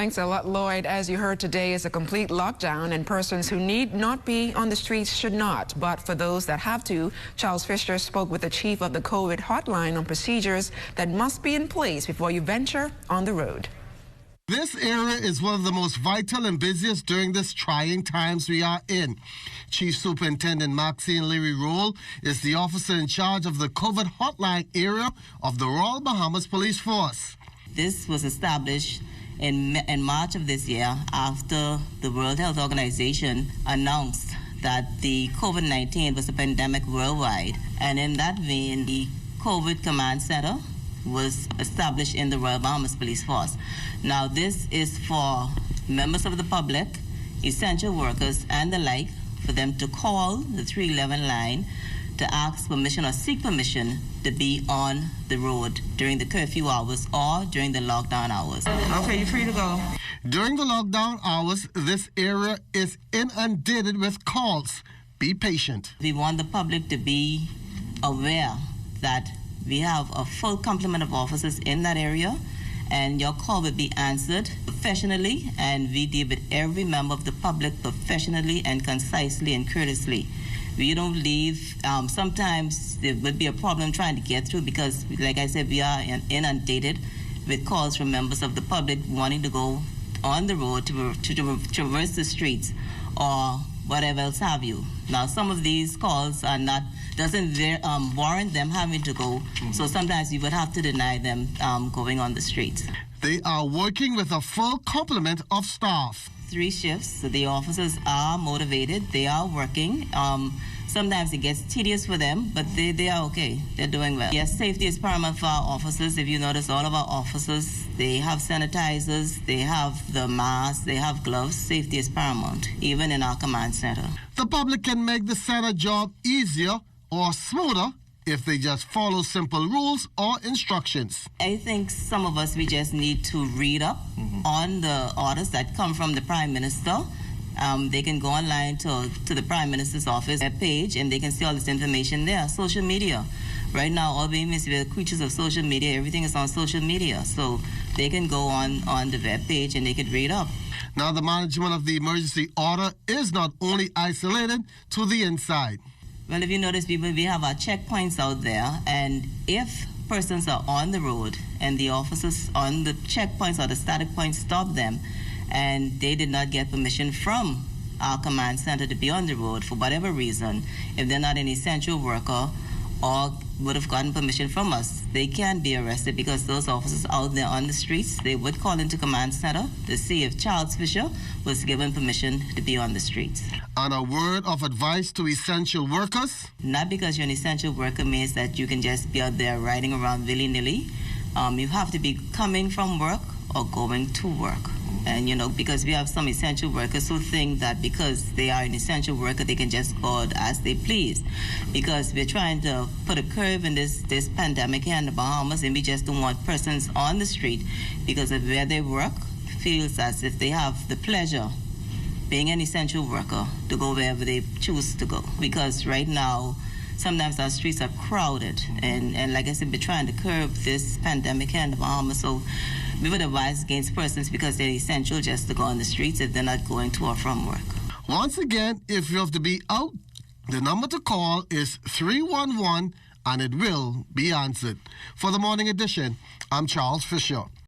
Thanks a lot, Lloyd. As you heard, today is a complete lockdown, and persons who need not be on the streets should not. But for those that have to, Charles Fisher spoke with the chief of the COVID hotline on procedures that must be in place before you venture on the road. This area is one of the most vital and busiest during this trying times we are in. Chief Superintendent Maxine Leary-Roll is the officer in charge of the COVID hotline area of the Royal Bahamas Police Force. This was established in March of this year after the World Health Organization announced that the Covid-19 was a pandemic worldwide. And in that vein, the COVID Command Center was established in the Royal Bahamas Police Force. Now, this is for members of the public, essential workers, and the like, for them to call the 311 line to ask permission or seek permission to be on the road during the curfew hours or during the lockdown hours. Okay, you're free to go. During the lockdown hours, this area is inundated with calls. Be patient. We want the public to be aware that we have a full complement of officers in that area, and your call will be answered professionally, and we deal with every member of the public professionally and concisely and courteously. We don't leave. Sometimes there would be a problem trying to get through because, like I said, we are inundated with calls from members of the public wanting to go on the road to traverse the streets or whatever else have you. Now, some of these calls are not, doesn't warrant them having to go, so sometimes we would have to deny them going on the streets. They are working with a full complement of staff. 3 shifts, so the officers are motivated, they are working. Sometimes it gets tedious for them, but they are okay, they're doing well. Yes, safety is paramount for our officers. If you notice, all of our officers, they have sanitizers, they have the masks, they have gloves. Safety is paramount, even in our command center. The public can make the center job easier or smoother if they just follow simple rules or instructions. I think some of us, we just need to read up on the orders that come from the Prime Minister. They can go online to the Prime Minister's office page, and they can see all this information there. Social media. Right now, all we are creatures of social media. Everything is on social media. So they can go on the web page and they can read up. Now, the management of the emergency order is not only isolated to the inside. Well, if you notice, people, we have our checkpoints out there, and if persons are on the road and the officers on the checkpoints or the static points stop them, and they did not get permission from our command center to be on the road for whatever reason, if they're not an essential worker or would have gotten permission from us, they can be arrested because those officers out there on the streets, they would call into command center to see if Charles Fisher was given permission to be on the streets. And a word of advice to essential workers? Not because you're an essential worker means that you can just be out there riding around willy-nilly. You have to be coming from work or going to work. And, you know, because we have some essential workers who think that because they are an essential worker, they can just go out as they please. Because we're trying to put a curve in this pandemic here in the Bahamas, and we just don't want persons on the street because of where they work feels as if they have the pleasure, being an essential worker, to go wherever they choose to go. Because right now, sometimes our streets are crowded. And like I said, we're trying to curb this pandemic here in the Bahamas. So we would advise against persons because they're essential just to go on the streets if they're not going to or from work. Once again, if you have to be out, the number to call is 311 and it will be answered. For the Morning Edition, I'm Charles Fisher.